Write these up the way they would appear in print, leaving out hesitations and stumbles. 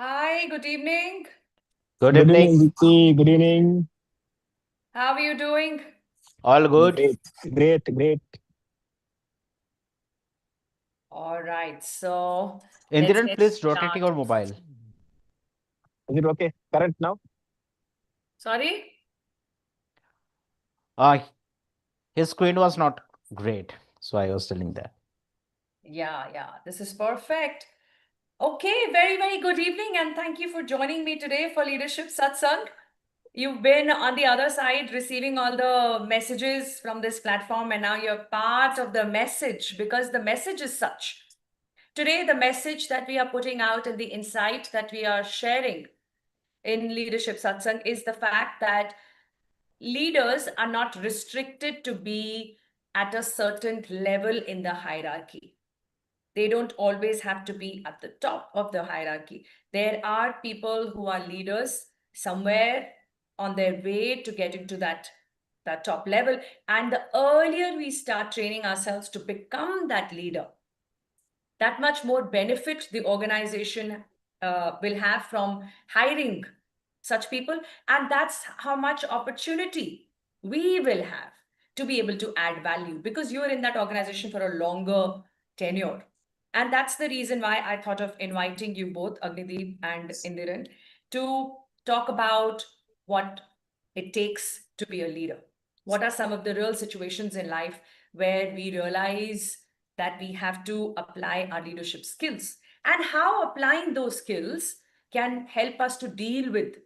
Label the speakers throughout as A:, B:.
A: Hi, good evening.
B: Good
C: Good
B: evening.
C: evening, Deepti. Good evening.
A: How are you doing?
B: All good?
C: Great, great.
A: All right, so let's
B: Indiran,
A: get
B: please rotating your
A: started.
B: mobile.
C: Is it okay? Current now?
A: Sorry?
B: Uh, his screen was not great, so I was telling that.
A: Yeah, this is perfect. Okay, very good evening, and thank you for joining me today for Leadership Satsang. You've been on the other side receiving all the messages from this platform, and now you're part of the message because the message is such. Today, the message that we are putting out and the insight that we are sharing in Leadership Satsang is the fact that leaders are not restricted to be at a certain level in the hierarchy. They don't always have to be at the top of the hierarchy. There are people who are leaders somewhere on their way to getting to that top level. And the earlier we start training ourselves to become that leader, that much more benefit the organization will have from hiring such people. And that's how much opportunity we will have to be able to add value because you're in that organization for a longer tenure. And that's the reason why I thought of inviting you both, Agnideep and Indiran, to talk about what it takes to be a leader. What are some of the real situations in life where we realize that we have to apply our leadership skills and how applying those skills can help us to deal with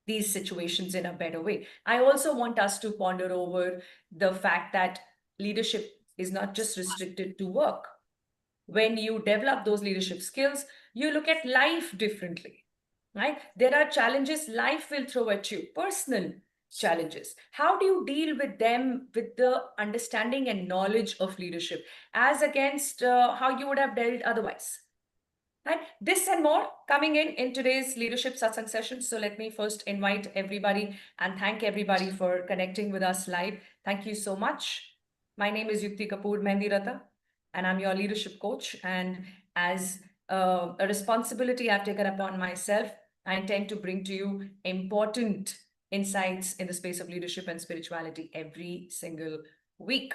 A: these situations in a better way. I also want us to ponder over the fact that leadership is not just restricted to work. When you develop those leadership skills, you look at life differently, right? There are challenges life will throw at you, personal challenges. How do you deal with them with the understanding and knowledge of leadership as against how you would have dealt otherwise? Right? This and more coming in today's Leadership Satsang session. So let me first invite everybody and thank everybody for connecting with us live. Thank you so much. My name is Yukti Kapoor Mehendirata, and I'm your leadership coach. And as a responsibility I've taken upon myself, I intend to bring to you important insights in the space of leadership and spirituality every single week.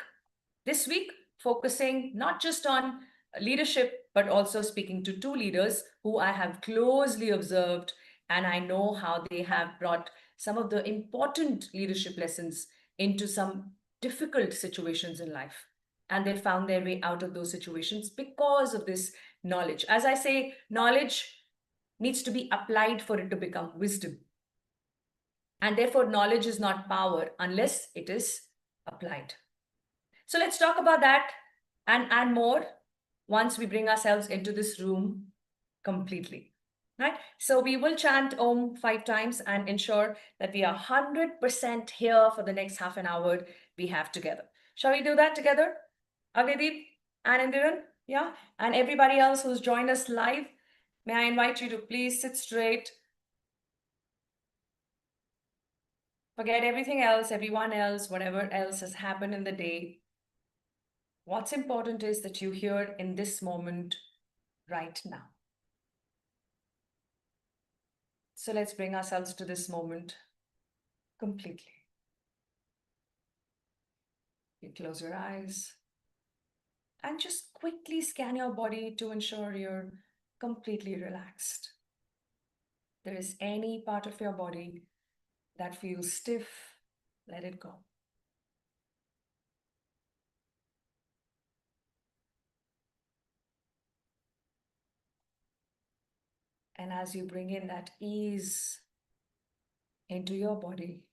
A: This week, focusing not just on leadership, but also speaking to two leaders who I have closely observed, and I know how they have brought some of the important leadership lessons into some difficult situations in life. And they found their way out of those situations because of this knowledge. As I say, knowledge needs to be applied for it to become wisdom. And therefore, knowledge is not power unless it is applied. So let's talk about that and more once we bring ourselves into this room completely. Right? So we will chant Om 5 times and ensure that we are 100% here for the next half an hour we have together. Shall we do that together? Agnideep and Indiran? Yeah? And everybody else who's joined us live, may I invite you to please sit straight. Forget everything else, everyone else, whatever else has happened in the day. What's important is that you hear in this moment right now. So let's bring ourselves to this moment completely. You close your eyes and just quickly scan your body to ensure you're completely relaxed. There is any part of your body that feels stiff, let it go. And as you bring in that ease into your body,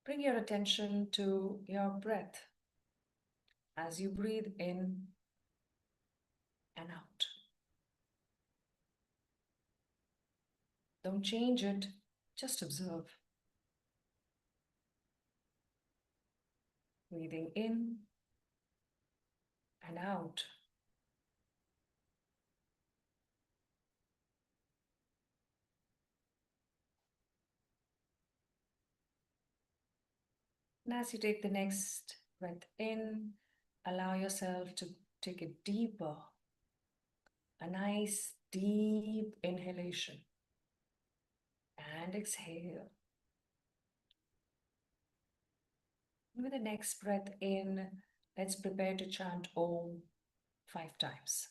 A: bring your attention to your breath as you breathe in and out. Don't change it, just observe. Breathing in and out. And as you take the next breath in, allow yourself to take it deeper A nice deep inhalation and exhale. With the next breath in, let's prepare to chant Om 5 times.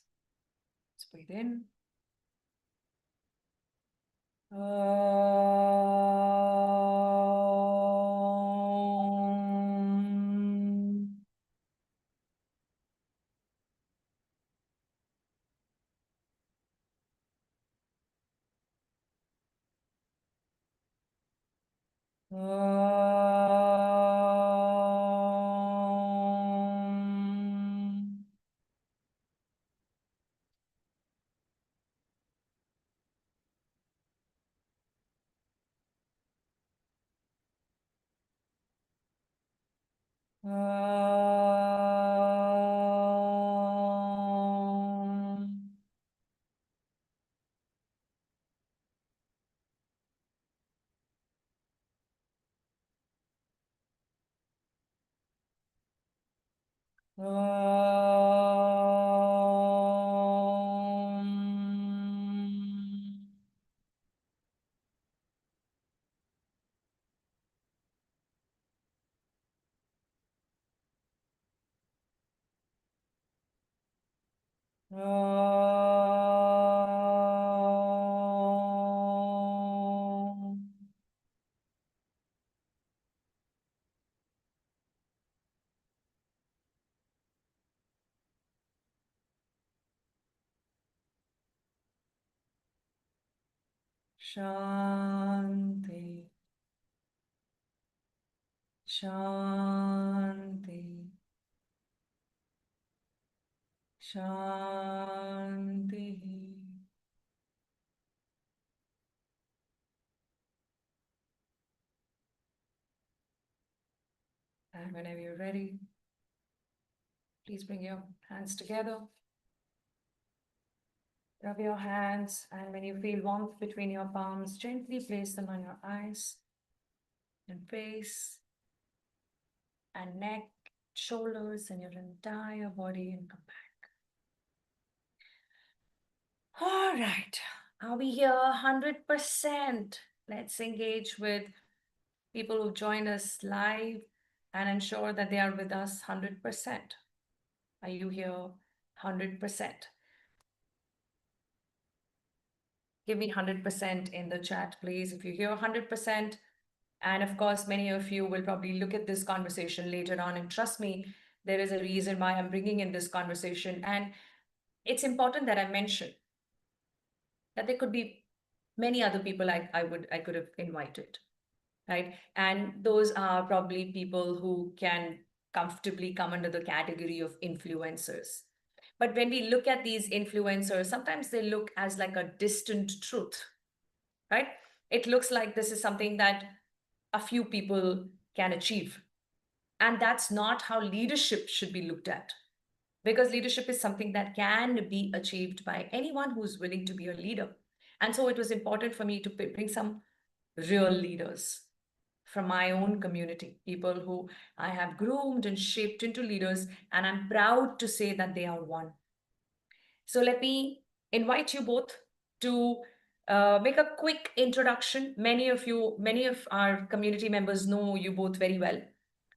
A: Let's breathe in. Om. Om. Om. Om. Om. Shanti. Shanti. Shanti. And whenever you're ready, please bring your hands together. Rub your hands, and when you feel warmth between your palms, gently place them on your eyes and face and neck, shoulders, and your entire body, and come back. All right. Are we here 100%? Let's engage with people who join us live and ensure that they are with us 100%. Are you here 100%? Give me 100% in the chat, please. If you're here 100%, and of course, many of you will probably look at this conversation later on. And trust me, there is a reason why I'm bringing in this conversation. And it's important that I mention that there could be many other people I could have invited, right? And those are probably people who can comfortably come under the category of influencers. But when we look at these influencers, sometimes they look as like a distant truth, right? It looks like this is something that a few people can achieve. And that's not how leadership should be looked at. Because leadership is something that can be achieved by anyone who's willing to be a leader. And so it was important for me to bring some real leaders from my own community, people who I have groomed and shaped into leaders, and I'm proud to say that they are one. So let me invite you both to make a quick introduction. Many of our community members know you both very well.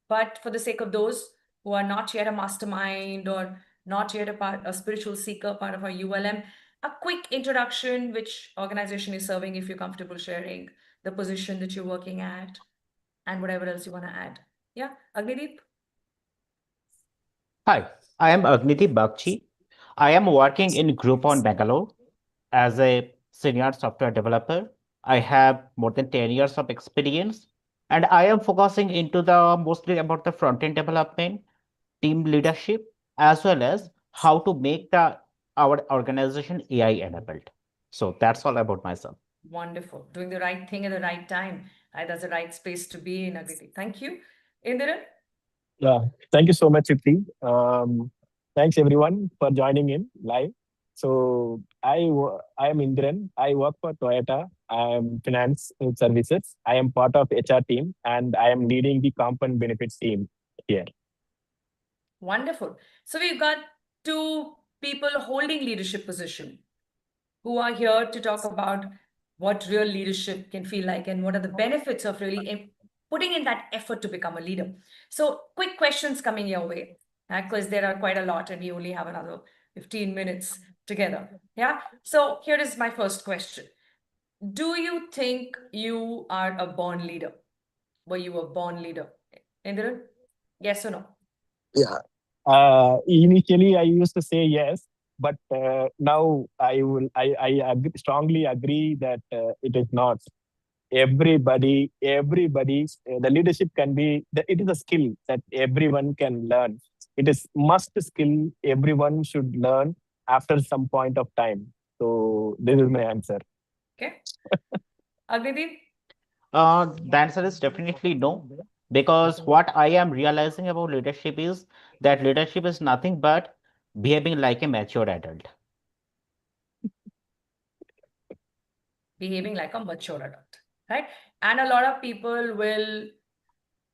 A: But for the sake of those who are not yet a mastermind or not yet a spiritual seeker, part of our ULM, a quick introduction, which organization is serving, if you're comfortable sharing, the position that you're working at, and whatever else you want to add. Yeah, Agnideep?
B: Hi, I am Agniti Bakchi. I am working in Groupon Bangalore as a senior software developer. I have more than 10 years of experience, and I am focusing into the mostly about the front-end development, team leadership, as well as how to make our organization AI enabled. So that's all about myself.
A: Wonderful. Doing the right thing at the right time. That's the right space to be in, Agnideep. Thank you. Indiran?
C: Yeah, thank you so much, Siti. Thanks everyone for joining in live. So I am Indran. I work for Toyota. I am finance services. I am part of HR team and I am leading the comp and benefits team here.
A: Wonderful. So we've got two people holding leadership position who are here to talk about what real leadership can feel like and what are the benefits of really putting in that effort to become a leader. So, quick questions coming your way, because there are quite a lot and we only have another 15 minutes together. Yeah. So, here is my first question. Do you think you are a born leader? Were you a born leader? Indiran? Yes or no?
C: Yeah. Initially, I used to say yes, but now I strongly agree that it is not. Everybody, the leadership can be, it is a skill that everyone can learn. It is must skill everyone should learn after some point of time. So this is my answer.
A: Okay. Agnideep?
B: The answer is definitely no, because what I am realizing about leadership is that leadership is nothing but behaving like a mature adult.
A: Behaving like a mature adult, right? And a lot of people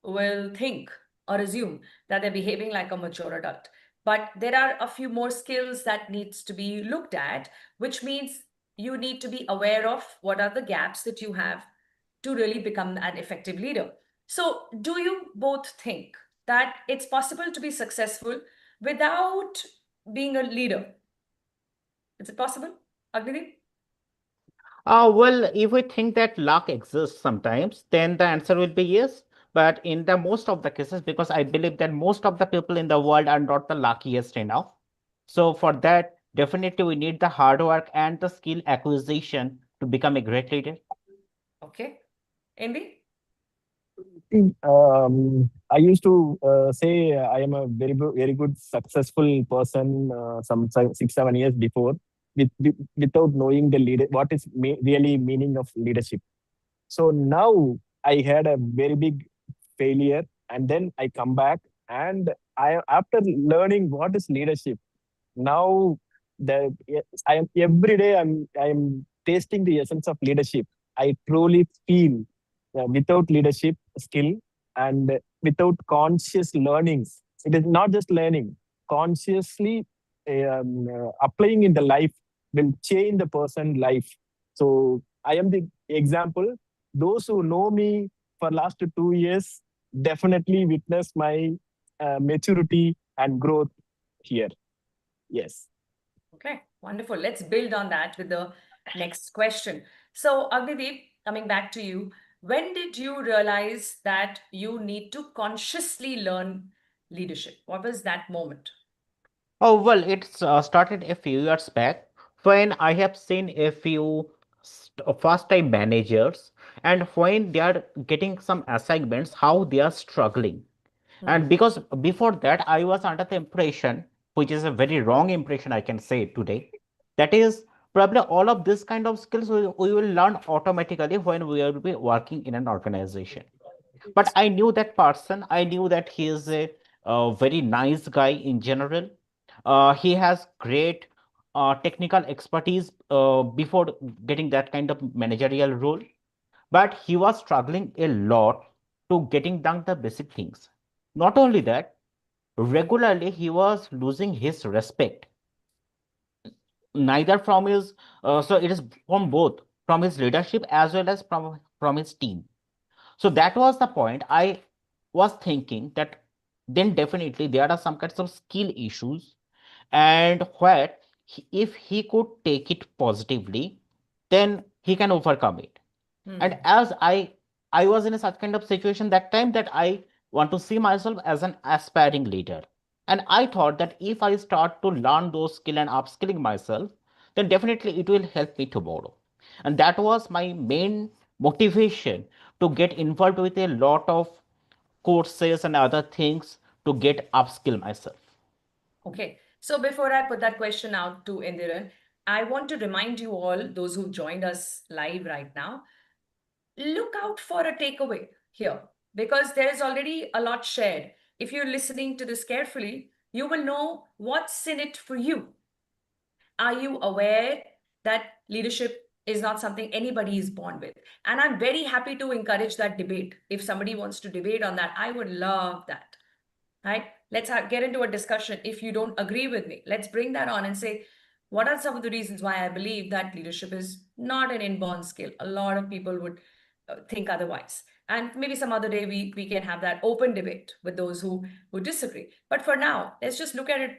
A: will think or assume that they're behaving like a mature adult. But there are a few more skills that needs to be looked at, which means you need to be aware of what are the gaps that you have to really become an effective leader. So, do you both think that it's possible to be successful without being a leader? Is it possible, Agnideep?
B: Well, if we think that luck exists sometimes, then the answer will be yes. But in the most of the cases, because I believe that most of the people in the world are not the luckiest enough. So for that, definitely we need the hard work and the skill acquisition to become a great leader.
A: Okay. Indy?
C: I used to say I am a very good, successful person some 6, 7 years before, without knowing the leader, what is really meaning of leadership. So now I had a very big failure, and then I come back, and I after learning what is leadership, now the I am every day I'm tasting the essence of leadership. I truly feel without leadership skill and without conscious learnings, it is not just learning, consciously applying in the life will change the person life. So I am the example. Those who know me for last 2 years definitely witness my maturity and growth here. Yes.
A: Okay, wonderful. Let's build on that with the next question. So, Agnideep, coming back to you, when did you realize that you need to consciously learn leadership? What was that moment?
B: Oh, well, it's started a few years back when I have seen a few first-time managers and when they are getting some assignments, how they are struggling. And
A: Hmm.
B: because before that, I was under the impression, which is a very wrong impression, I can say today, that is probably all of this kind of skills we will learn automatically when we will be working in an organization. But I knew that person. I knew that he is a very nice guy in general. He has great technical expertise before getting that kind of managerial role. But he was struggling a lot to getting down the basic things. Not only that, regularly he was losing his respect, neither from his, so it is from both, from his leadership as well as from his team. So that was the point. I was thinking that then definitely there are some kinds of skill issues, and where if he could take it positively, then he can overcome it. And
A: Hmm.
B: as I was in a such kind of situation that time that I want to see myself as an aspiring leader. And I thought that if I start to learn those skill and upskilling myself, then definitely it will help me tomorrow. And that was my main motivation to get involved with a lot of courses and other things to get upskill myself.
A: Okay. So before I put that question out to Indiran, I want to remind you all, those who joined us live right now, look out for a takeaway here because there is already a lot shared. If you're listening to this carefully, you will know what's in it for you. Are you aware that leadership is not something anybody is born with? And I'm very happy to encourage that debate. If somebody wants to debate on that, I would love that. right? Let's get into a discussion. If you don't agree with me, let's bring that on and say, what are some of the reasons why I believe that leadership is not an inborn skill? A lot of people would think otherwise. And maybe some other day we can have that open debate with those who disagree. But for now, let's just look at it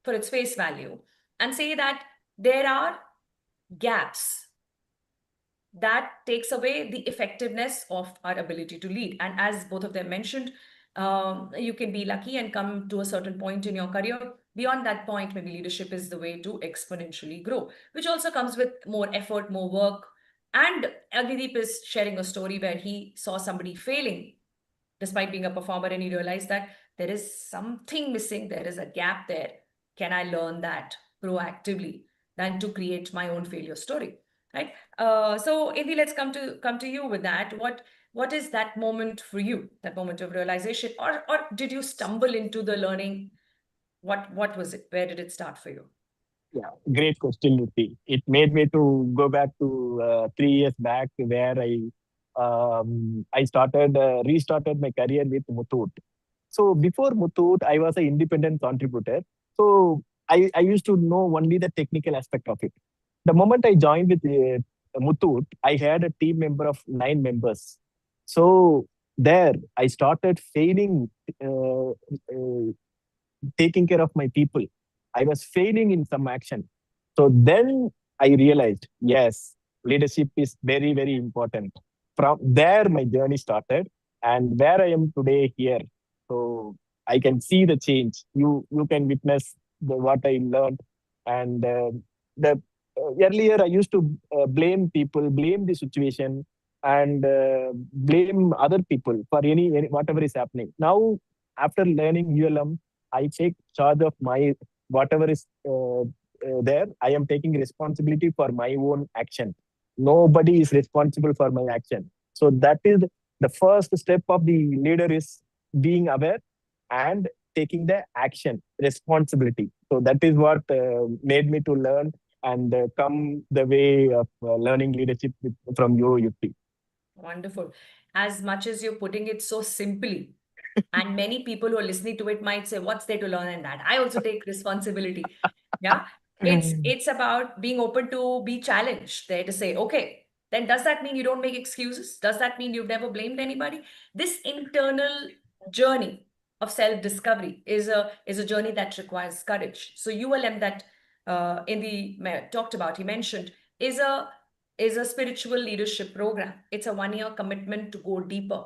A: for its face value and say that there are gaps that takes away the effectiveness of our ability to lead. And as both of them mentioned, you can be lucky and come to a certain point in your career. Beyond that point, maybe leadership is the way to exponentially grow, which also comes with more effort, more work. And Agnideep is sharing a story where he saw somebody failing despite being a performer, and he realized that there is something missing, there is a gap there. Can I learn that proactively than to create my own failure story, right? So Indi, let's come to you with that. What is that moment for you, that moment of realization, or did you stumble into the learning? What was it? Where did it start for you?
C: Yeah, great question, Luthi. It made me to go back to 3 years back where I started restarted my career with Muthoot. So before Muthoot, I was an independent contributor. So I used to know only the technical aspect of it. The moment I joined with Muthoot, I had a team member of 9 members. So there, I started failing taking care of my people. I was failing in some action. So then I realized, yes, leadership is very, very important. From there, my journey started, and where I am today here. So I can see the change. You can witness what I learned, and the earlier I used to blame people, blame the situation, and blame other people for any whatever is happening. Now, after learning ULM, I take charge of my whatever is there. I am taking responsibility for my own action. Nobody is responsible for my action. So that is the first step of the leader is being aware and taking the action responsibility. So that is what made me to learn and come the way of learning leadership from you, Yutti.
A: Wonderful. As much as you're putting it so simply, and many people who are listening to it might say, what's there to learn in that? I also take responsibility. Yeah. It's about being open to be challenged, there to say, okay, then does that mean you don't make excuses? Does that mean you've never blamed anybody? This internal journey of self-discovery is a journey that requires courage. So ULM that Indi talked about, he mentioned, is a spiritual leadership program. It's a 1 year commitment to go deeper,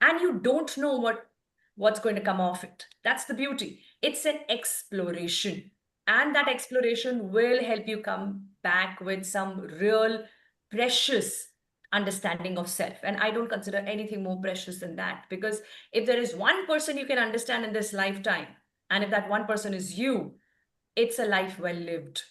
A: and you don't know what's going to come off it. That's the beauty. It's an exploration, and that exploration will help you come back with some real precious understanding of self. And I don't consider anything more precious than that, because if there is one person you can understand in this lifetime, and if that one person is you, it's a life well lived.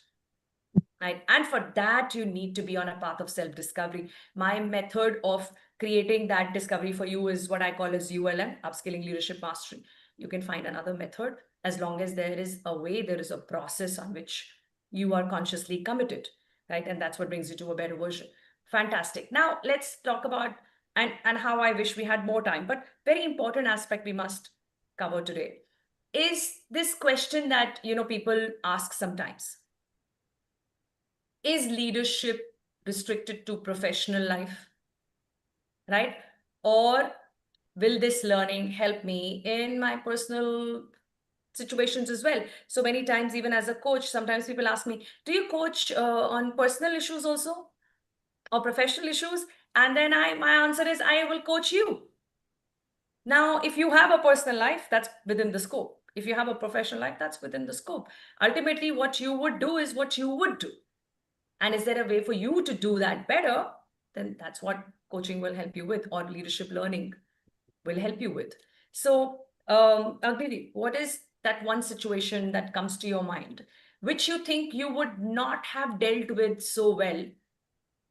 A: Right. And for that, you need to be on a path of self-discovery. My method of creating that discovery for you is what I call as ULM, Upskilling Leadership Mastery. You can find another method as long as there is a way, there is a process on which you are consciously committed, right? And that's what brings you to a better version. Fantastic. Now let's talk about and how I wish we had more time, but very important aspect we must cover today is this question that people ask sometimes: is leadership restricted to professional life, right? Or will this learning help me in my personal situations as well? So many times, even as a coach, sometimes people ask me, do you coach on personal issues also, or professional issues? And then my answer is, I will coach you. Now, if you have a personal life, that's within the scope. If you have a professional life, that's within the scope. Ultimately, what you would do is what you would do. And is there a way for you to do that better? Then that's what coaching will help you with, or leadership learning will help you with. So, Agnidi, what is that one situation that comes to your mind, which you think you would not have dealt with so well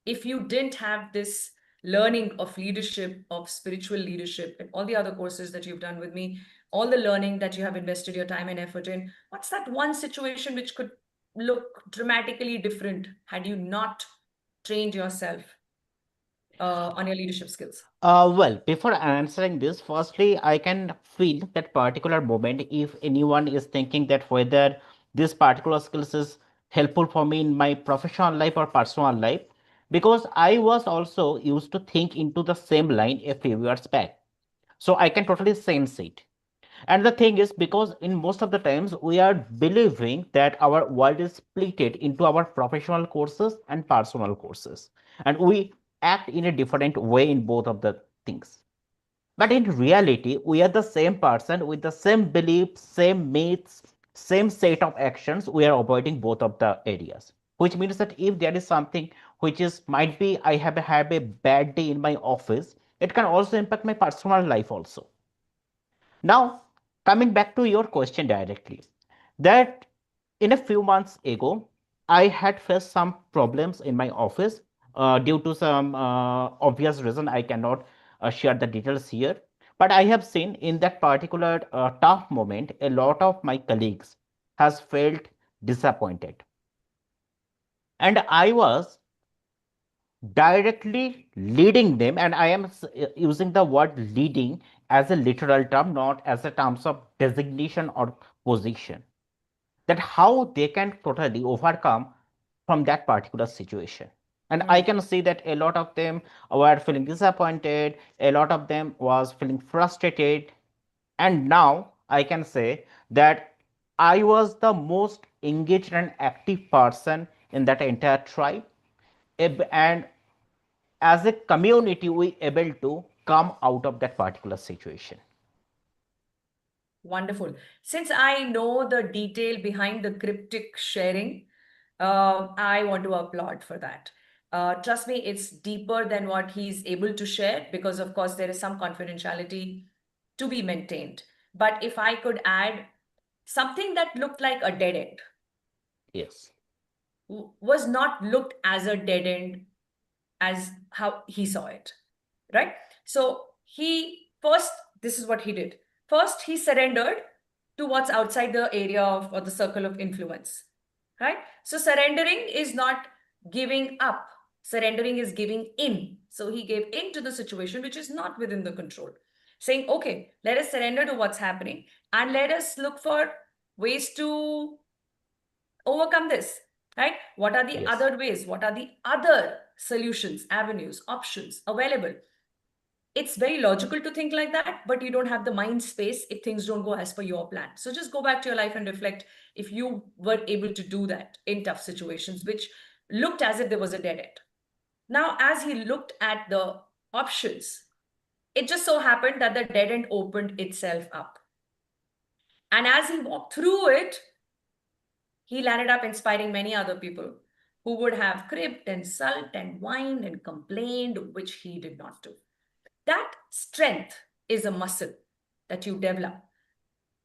A: if you didn't have this learning of leadership, of spiritual leadership, and all the other courses that you've done with me, all the learning that you have invested your time and effort in? What's that one situation which could look dramatically different had you not trained yourself? on your leadership skills?
B: Well, before answering this, firstly, I can feel that particular moment if anyone is thinking that whether this particular skills is helpful for me in my professional life or personal life, because I was also used to think into the same line a few years back. So I can totally sense it. And the thing is, because in most of the times we are believing that our world is split into our professional courses and personal courses, and we act in a different way in both of the things. But in reality, we are the same person with the same beliefs, same myths, same set of actions. We are avoiding both of the areas, which means that if there is something which is might be I have a bad day in my office, it can also impact my personal life also. Now, coming back to your question directly, that in a few months ago, I had faced some problems in my office due to some obvious reason. I cannot share the details here. But I have seen in that particular tough moment, a lot of my colleagues has felt disappointed. And I was directly leading them, and I am using the word leading as a literal term, not as a terms of designation or position, that how they can totally overcome from that particular situation. And I
A: Hmm.
B: can see that a lot of them were feeling disappointed, a lot of them was feeling frustrated, and now I can say that I was the most engaged and active person in that entire tribe. And as a community we able to come out of that particular situation.
A: Wonderful. Since I know the detail behind the cryptic sharing, I want to applaud for that. Trust me, it's deeper than what he's able to share because, of course, there is some confidentiality to be maintained. But if I could add something that looked like a dead end,
B: Yes.
A: was not looked as a dead end as how he saw it, right? So he first, this is what he did. First, he surrendered to what's outside the area of or the circle of influence, right? So surrendering is not giving up. Surrendering is giving in. So he gave in to the situation which is not within the control, saying, okay, let us surrender to what's happening and let us look for ways to overcome this, right? What are the
B: Yes.
A: other ways? What are the other solutions, avenues, options available? It's very logical to think like that, but you don't have the mind space if things don't go as per your plan. So just go back to your life and reflect if you were able to do that in tough situations, which looked as if there was a dead end. Now, as he looked at the options, it just so happened that the dead end opened itself up. And as he walked through it, he landed up inspiring many other people who would have cribbed and sulked and whined and complained, which he did not do. That strength is a muscle that you develop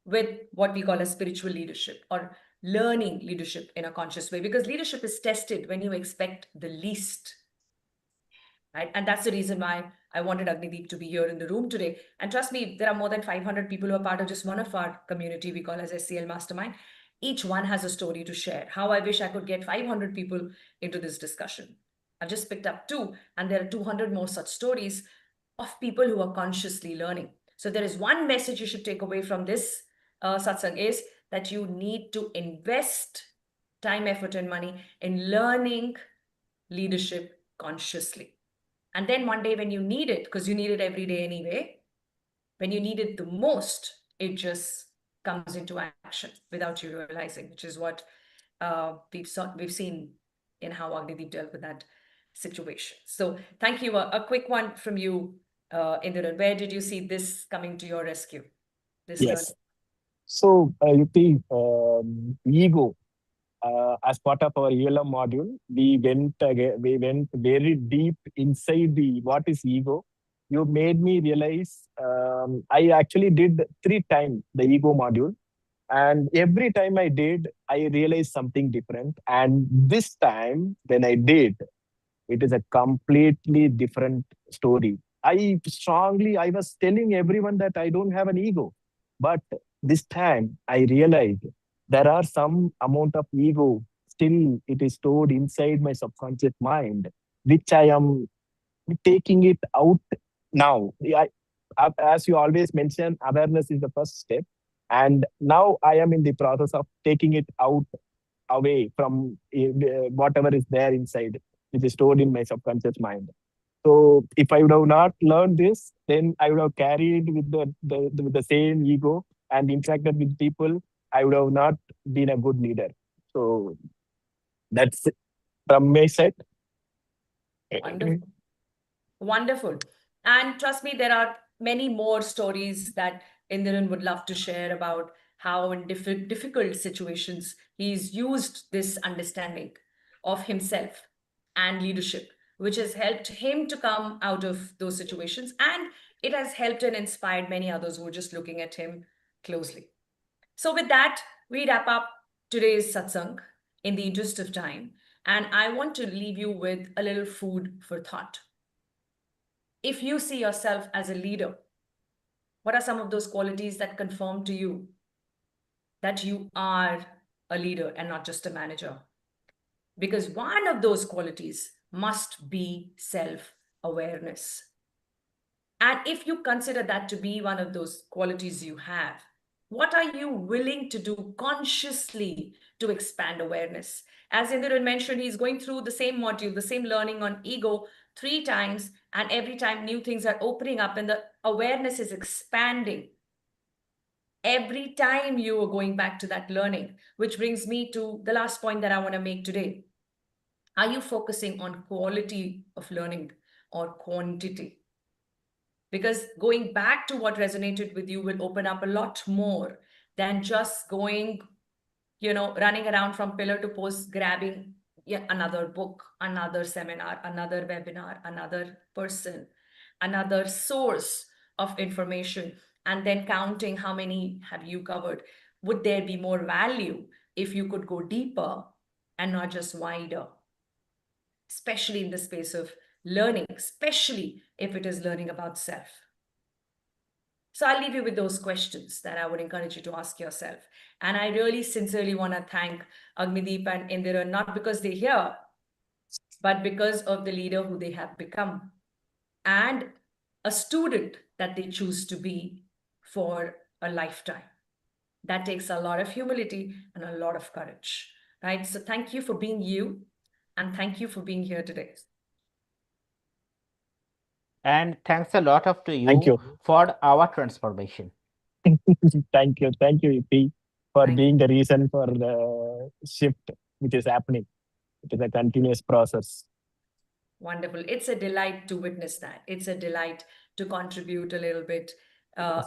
A: with what we call a spiritual leadership or learning leadership in a conscious way, because leadership is tested when you expect the least, right? And that's the reason why I wanted Agnideep to be here in the room today. And trust me, there are more than 500 people who are part of just one of our community we call as SCL Mastermind. Each one has a story to share. How I wish I could get 500 people into this discussion. I've just picked up two, and there are 200 more such stories of people who are consciously learning. So there is one message you should take away from this satsang is that you need to invest time, effort, and money in learning leadership consciously. And then one day when you need it, because you need it every day anyway, when you need it the most, it just comes into action without you realizing, which is what we've seen in how Agnideep dealt with that situation. So thank you. A quick one from you, Indiran. Where did you see this coming to your rescue? This learning.
C: Yes. So, Yuti, ego. As part of our ELM module, we went very deep inside the what is ego. You made me realize I actually did 3 times the ego module, and every time I did, I realized something different. And this time, when I did, it is a completely different story. I was telling everyone that I don't have an ego. But this time I realized there are some amount of ego still it is stored inside my subconscious mind, which I am taking it out now. As you always mention, awareness is the first step. And now I am in the process of taking it out, away from whatever is there inside, which is stored in my subconscious mind. So if I would have not learned this, then I would have carried with with the same ego and interacted with people. I would have not been a good leader. So that's it from my side.
A: Wonderful. Wonderful. And trust me, there are many more stories that Indiran would love to share about how in difficult situations he's used this understanding of himself and leadership, which has helped him to come out of those situations. And it has helped and inspired many others who are just looking at him closely. So, with that, we wrap up today's satsang in the interest of time. And I want to leave you with a little food for thought. If you see yourself as a leader, what are some of those qualities that confirm to you that you are a leader and not just a manager? Because one of those qualities must be self-awareness. And if you consider that to be one of those qualities you have, what are you willing to do consciously to expand awareness? As Indiran mentioned, he's going through the same module, the same learning on ego 3 times, and every time new things are opening up and the awareness is expanding. Every time you are going back to that learning, which brings me to the last point that I want to make today. Are you focusing on quality of learning or quantity? Because going back to what resonated with you will open up a lot more than just going, running around from pillar to post, grabbing another book, another seminar, another webinar, another person, another source of information, and then counting how many have you covered. Would there be more value if you could go deeper and not just wider? Especially in the space of learning, especially if it is learning about self. So I'll leave you with those questions that I would encourage you to ask yourself. And I really sincerely want to thank Agnideep and Indira, not because they're here, but because of the leader who they have become and a student that they choose to be for a lifetime. That takes a lot of humility and a lot of courage, right? So thank you for being you, and thank you for being here today.
B: And thanks a lot of to
C: Thank
B: you
C: you.
B: for our transformation.
C: Thank you. Thank you, EP, for
A: Thank
C: being the reason for the shift which is happening. It is a continuous process.
A: Wonderful. It's a delight to witness that. It's a delight to contribute a little bit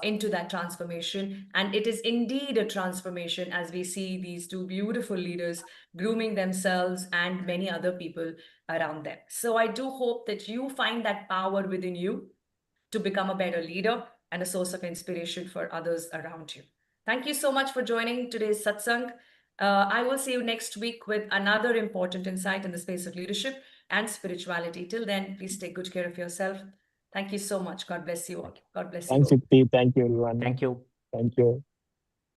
A: into that transformation. And it is indeed a transformation as we see these two beautiful leaders grooming themselves and many other people around them. So I do hope that you find that power within you to become a better leader and a source of inspiration for others around you. Thank you so much for joining today's satsang. I will see you next week with another important insight in the space of leadership and spirituality. Till then, please take good care of yourself. Thank you so much. God bless you all. God bless you
C: Thanks,
A: all.
C: EP. Thank you, everyone.
B: Thank you.
C: Thank you.